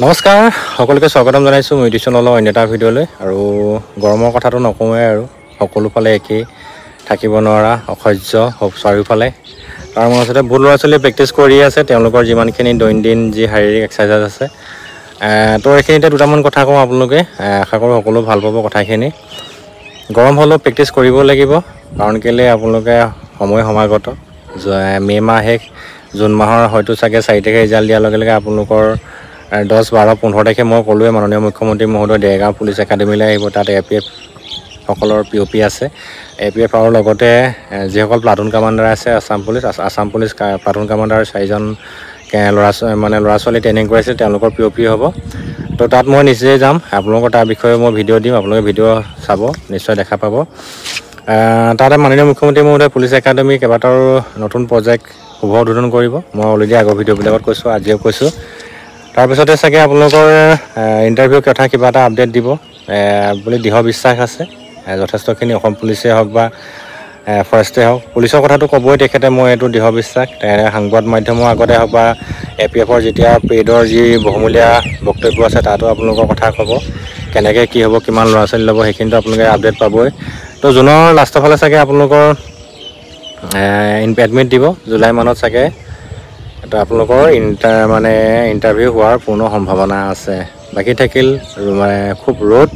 নমস্কাৰ সকলোকে স্বাগতম জনাইছো মিউটিশ্যনৰ অন্য এটা ভিডিঅ'লৈ আৰু গৰমৰ কথাটো নকওঁৱে আৰু সকলো ফালে একেই থাকিব নোৱাৰা অসহ্য চাৰিওফালে তাৰ মাজতে বহুত ল'ৰা ছোৱালীয়ে প্ৰেক্টিছ কৰি আছে তেওঁলোকৰ যিমানখিনি দৈনন্দিন যি শাৰীৰিক এক্সাৰচাইজ আছে তো এইখিনিতে দুটামান কথা কওঁ আপোনালোকে আশা কৰোঁ সকলো ভাল পাব কথাখিনি গৰম হ'লেও প্ৰেক্টিছ কৰিব লাগিব কাৰণ কেলৈ আপোনালোকে সময় সমাগত মে' মাহ শেষ জুন মাহৰ হয়তো চাগে 4 তাৰিখে ৰিজাল্ট দিয়াৰ লগে লগে আপোনালোকৰ 10, 12, 15 তাৰিখে মই ক'লোৱে মাননীয় মুখ্যমন্ত্ৰী মহোদয় দেৰগাঁও পুলিচ একাডেমীলৈ আহিব তাত APF সকলৰ POP আছে APF আৰু লগতে যিসকল প্লাটুন কামাণ্ডাৰ আছে আসাম পুলিচ প্লাটুন কামাণ্ডাৰ 4জন ল'ৰা ছোৱালী ট্ৰেইনিং কৰাইছে তেওঁলোকৰ POP হ'ব তো তাত মই নিজে যাম আপোনালোকৰ তাৰ বিষয়ে মই ভিডিঅ' দিম আপোনালোকে ভিডিঅ' চাব নিশ্চয় দেখা পাব তাতে মাননীয় মুখ্যমন্ত্ৰী মহোদয় পুলিচ একাডেমী কেইবাটাও নতুন প্ৰজেক্ট শুভ উদ্বোধন কৰিব মই অলৰেডি আগৰ ভিডিঅ'বিলাকত কৈছোঁ আজিও কৈছোঁ তাৰপিছতে চাগে আপোনালোকৰ ইণ্টাৰভিউ কথা কিবা এটা আপডেট দিব বুলি দৃঢ় বিশ্বাস আছে যথেষ্টখিনি অসম পুলিচে হওক বা ফৰেষ্টে হওক পুলিচৰ কথাটো ক'বই তেখেতে মই এইটো দৃঢ় বিশ্বাস সংবাদ মাধ্যমৰ আগতে হওক বা APFৰ যেতিয়া পেইডৰ যি বহুমূলীয়া বক্তব্য আছে তাতো আপোনালোকৰ কথা ক'ব কেনেকৈ কি হ'ব কিমান ল'ৰা ছোৱালী ল'ব সেইখিনিতো আপোনালোকে আপডেট পাবই তো জুনৰ লাষ্টৰ ফালে চাগে আপোনালোকৰ এডমিট দিব জুলাই মানত চাগে তো আপোনালোকৰ ইণ্টাৰভিউ হোৱাৰ পূৰ্ণ সম্ভাৱনা আছে বাকী থাকিল খুব ৰ'দ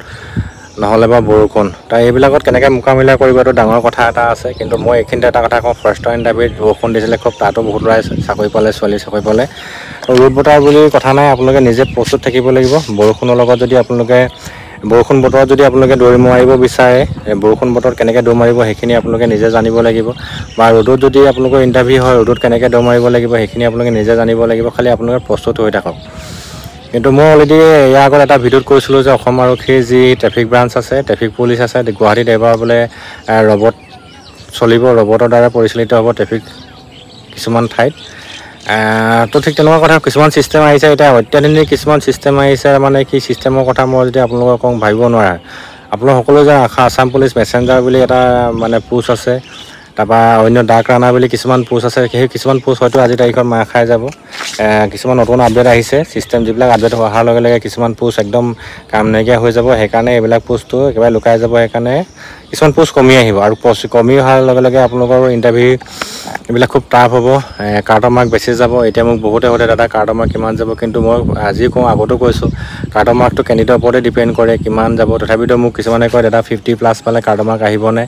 নহ'লে বা বৰষুণ তাৰ এইবিলাকত কেনেকৈ মোকাবিলা কৰিব এইটো ডাঙৰ কথা এটা আছে কিন্তু মই এইখিনিতে এটা কথা কওঁ ফাৰ্ষ্টৰ ইণ্টাৰভিউত বৰষুণ দিছিলে খুব তাতো বহুত ল'ৰাই চাকৰি পালে ছোৱালী চাকৰি পালে ৰ'দ বতৰ বুলি কথা নাই আপোনালোকে নিজে প্ৰস্তুত থাকিব লাগিব বৰষুণৰ লগত যদি আপোনালোকে বৰষুণ বতৰত যদি আপোনালোকে দৌৰি মাৰিব বিচাৰে বৰষুণ বতৰত কেনেকৈ দৌৰ মাৰিব সেইখিনি আপোনালোকে নিজে জানিব লাগিব বা ৰ'দত যদি আপোনালোকৰ ইণ্টাৰভিউ হয় ৰ'দত কেনেকৈ দৌৰ মাৰিব লাগিব সেইখিনি আপোনালোকে নিজে জানিব লাগিব খালি আপোনালোকে প্ৰস্তুত হৈ থাকক কিন্তু মই অলৰেডি ইয়াৰ আগত এটা ভিডিঅ'ত কৈছিলোঁ যে অসম আৰক্ষীৰ যি ট্ৰেফিক ব্ৰাঞ্চ আছে ট্ৰেফিক পুলিচ আছে গুৱাহাটীত এবাৰ বোলে ৰবট চলিব ৰবটৰ দ্বাৰা পৰিচালিত হ'ব ট্ৰেফিক কিছুমান ঠাইত তো ঠিক তেনেকুৱা কথা কিছুমান ছিষ্টেম আহিছে এতিয়া অত্যাধুনিক কিছুমান ছিষ্টেম আহিছে মানে কি ছিষ্টেমৰ কথা মই যদি আপোনালোকক কওঁ ভাবিব নোৱাৰা আপোনালোক সকলোৱে যে আসাম পুলিচ মেছেঞ্জাৰ বুলি এটা পোষ্ট আছে তাৰপৰা অন্য ডাক ৰাণা বুলি কিছুমান পোষ্ট আছে সেই কিছুমান পোষ্ট হয়তো আজি তাৰিখত মাৰ খাই যাব কিছুমান নতুন আপডেট আহিছে ছিষ্টেম যিবিলাক আপডেট অহাৰ লগে লগে কিছুমান পোষ্ট একদম কাম নাইকিয়া হৈ যাব সেইকাৰণে এইবিলাক পোষ্টটো একেবাৰে লুকাই যাব সেইকাৰণে কিছুমান পোষ্ট কমি আহিব আৰু পোষ্ট কমি অহাৰ লগে লগে আপোনালোকৰ ইণ্টাৰভিউ এইবিলাক খুব টাফ হ'ব কাৰ্টৰ মাৰ্ক বেছি যাব এতিয়া মোক বহুতে সোধে দাদা কাৰ্টৰ মাৰ্ক কিমান যাব কিন্তু মই আজি কওঁ আগতো কৈছোঁ কাৰ্টৰ মাৰ্কটো কেণ্ডিডেটৰ ওপৰতে ডিপেণ্ড কৰে কিমান যাব তথাপিতো মোক কিছুমানে কয় দাদা 50+ পালে কাৰ্টৰ মাৰ্ক আহিবনে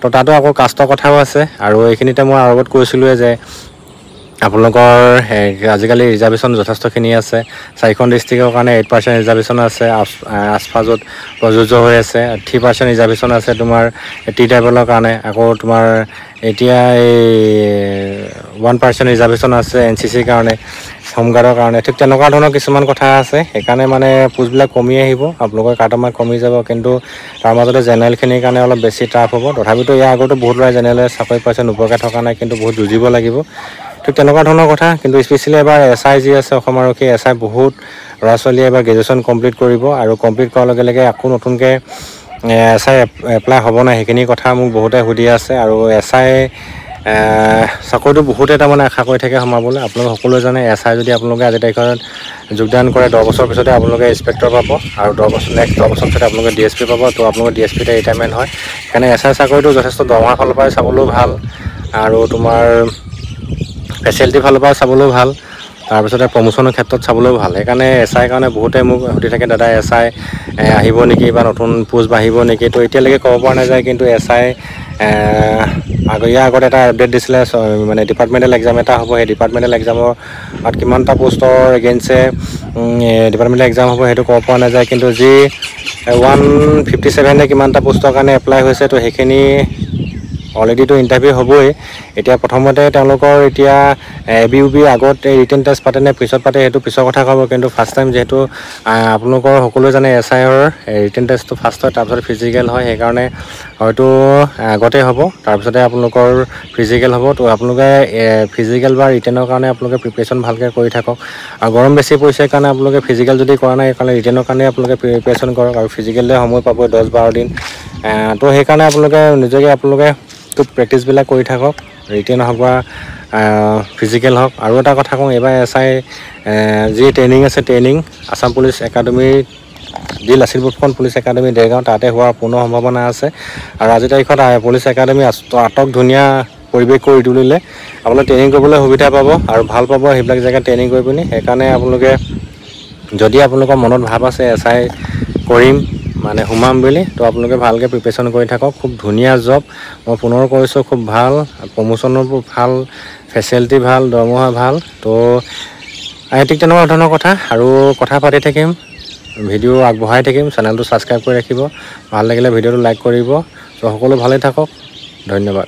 তো তাতো আকৌ কাষ্টৰ কথাও আছে আৰু এইখিনিতে মই আৰু আগত কৈছিলোঁৱে যে আপোনালোকৰ আজিকালি ৰিজাৰ্ভেশ্যন যথেষ্টখিনি আছে 4খন ডিষ্ট্ৰিক্টৰ কাৰণে 8% ৰিজাৰ্ভেশ্যন আছে আছফাজত প্ৰযোজ্য হৈ আছে 3% ৰিজাৰ্ভেশ্যন আছে তোমাৰ টি ট্ৰাইবেলৰ কাৰণে আকৌ তোমাৰ এতিয়া এই 1% ৰিজাৰ্ভেশ্যন আছে NCCৰ কাৰণে হোমগাৰ্ডৰ কাৰণে ঠিক তেনেকুৱা ধৰণৰ কিছুমান কথা আছে সেইকাৰণে পোষ্টবিলাক কমি আহিব আপোনালোকৰ কাৰ্টৰ মাৰ্ক কমি যাব কিন্তু তাৰ মাজতে জেনেৰেলখিনিৰ কাৰণে অলপ বেছি টাফ হ'ব তথাপিতো ইয়াৰ আগতো বহুত ল'ৰাই জেনেৰেলে চাকৰি পাইছে নোপোৱাকৈ থকা নাই কিন্তু বহুত যুঁজিব লাগিব ঠিক তেনেকুৱা ধৰণৰ কথা কিন্তু স্পেচিয়েলি এবাৰ SI যি আছে অসম আৰক্ষী SI বহুত ল'ৰা ছোৱালীয়ে এবাৰ গ্ৰেজুৱেশ্যন কমপ্লিট কৰিব আৰু কমপ্লিট কৰাৰ লগে লগে আকৌ নতুনকৈ SI এপ্লাই হ'ব নাই সেইখিনি কথা মোক বহুতে সুধি আছে আৰু SI চাকৰিটো বহুতে আশা কৰি থাকে সোমাবলৈ আপোনালোকে সকলোৱে জানে SI যদি আপোনালোকে আজি তাৰিখত যোগদান কৰে 10 বছৰ পিছতে আপোনালোকে ইনস্পেক্টৰ পাব আৰু 10 বছৰ পিছতে আপোনালোকে DSP পাব তো আপোনালোকৰ DSPতে ৰিটায়াৰমেণ্ট হয় সেইকাৰণে SI চাকৰিটো যথেষ্ট দৰমহাৰ ফালৰ পৰাই চাবলৈও ভাল আৰু তোমাৰ ফেচিলিটিৰ ফালৰ পৰা চাবলৈও ভাল তাৰপিছতে প্ৰমোশ্যনৰ ক্ষেত্ৰত চাবলৈও ভাল সেইকাৰণে SI কাৰণে বহুতে মোক সুধি থাকে দাদা SI আহিব নেকি বা নতুন পোষ্ট বাঢ়িব নেকি তো এতিয়ালৈকে ক'ব পৰা নাযায় কিন্তু SI ইয়াৰ আগত এটা আপডেট দিছিলে ডিপাৰ্টমেণ্টেল এক্সাম এটা হ'ব সেই ডিপাৰ্টমেণ্টেল এক্সামৰ কিমানটা পোষ্টৰ এগেইনষ্টে ডিপাৰ্টমেণ্টেল এক্সাম হ'ব সেইটো ক'ব পৰা নাযায় কিন্তু যি 157 কিমানটা পোষ্টৰ কাৰণে এপ্লাই হৈছে তো সেইখিনি অলৰেডিতো ইণ্টাৰভিউ হ'বই এতিয়া প্ৰথমতে তেওঁলোকৰ এতিয়া ABUB আগত ৰিটেন টেষ্ট পাতে নে পিছত পাতে সেইটো পিছৰ কথা ক'ব কিন্তু ফাৰ্ষ্ট টাইম যিহেতু আপোনালোকৰ সকলোৱে জানে SIৰ ৰিটেন টেষ্টটো ফাৰ্ষ্ট হয় তাৰপিছত ফিজিকেল হয় সেইকাৰণে হয়তো আগতে হ'ব তাৰপিছতে আপোনালোকৰ ফিজিকেল হ'ব তো আপোনালোকে ফিজিকেল বা ৰিটেনৰ কাৰণে আপোনালোকে প্ৰিপেৰেশ্যন ভালকৈ কৰি থাকক আৰু গৰম বেছি পৰিছে কাৰণে আপোনালোকে ফিজিকেল যদি কৰা নাই সেইকাৰণে ৰিটেনৰ কাৰণে আপোনালোকে প্ৰিপেৰেশ্যন কৰক আৰু ফিজিকেললৈ সময় পাব 10-12 দিন তো সেইকাৰণে আপোনালোকে নিজকে খুব প্ৰেক্টিছবিলাক কৰি থাকক ৰিটেন হওক বা ফিজিকেল হওক। আৰু এটা কথা কওঁ, এইবাৰ SI যি ট্ৰেইনিং আছে, ট্ৰেইনিং আছাম পুলিচ একাডেমি যি লাচিত বৰফুকন পুলিচ একাডেমি দেৰগাঁও, তাতে হোৱাৰ পূৰ্ণ সম্ভাৱনা আছে। আৰু আজিৰ তাৰিখত পুলিচ একাডেমি আটক ধুনীয়া পৰিৱেশ কৰি তুলিলে আপোনালোকে ট্ৰেইনিং কৰিবলৈ সুবিধা পাব আৰু ভাল পাব সেইবিলাক জেগাত ট্ৰেইনিং কৰি পিনি। সেইকাৰণে আপোনালোকে যদি আপোনালোকৰ মনত ভাৱ আছে SI কৰিম মানে সোমাম বুলি, তো আপোনালোকে ভালকৈ প্ৰিপেৰেশ্যন কৰি থাকক। খুব ধুনীয়া জব, মই পুনৰ কৈছোঁ, খুব ভাল, প্ৰমোশ্যনৰ ভাল, ফেচিলিটি ভাল, দৰমহা ভাল। তো ঠিক তেনেকুৱা ধৰণৰ কথা আৰু কথা পাতি থাকিম, ভিডিঅ' আগবঢ়াই থাকিম। চেনেলটো ছাবস্ক্ৰাইব কৰি ৰাখিব, ভাল লাগিলে ভিডিঅ'টো লাইক কৰিব। তো সকলো ভালে থাকক, ধন্যবাদ।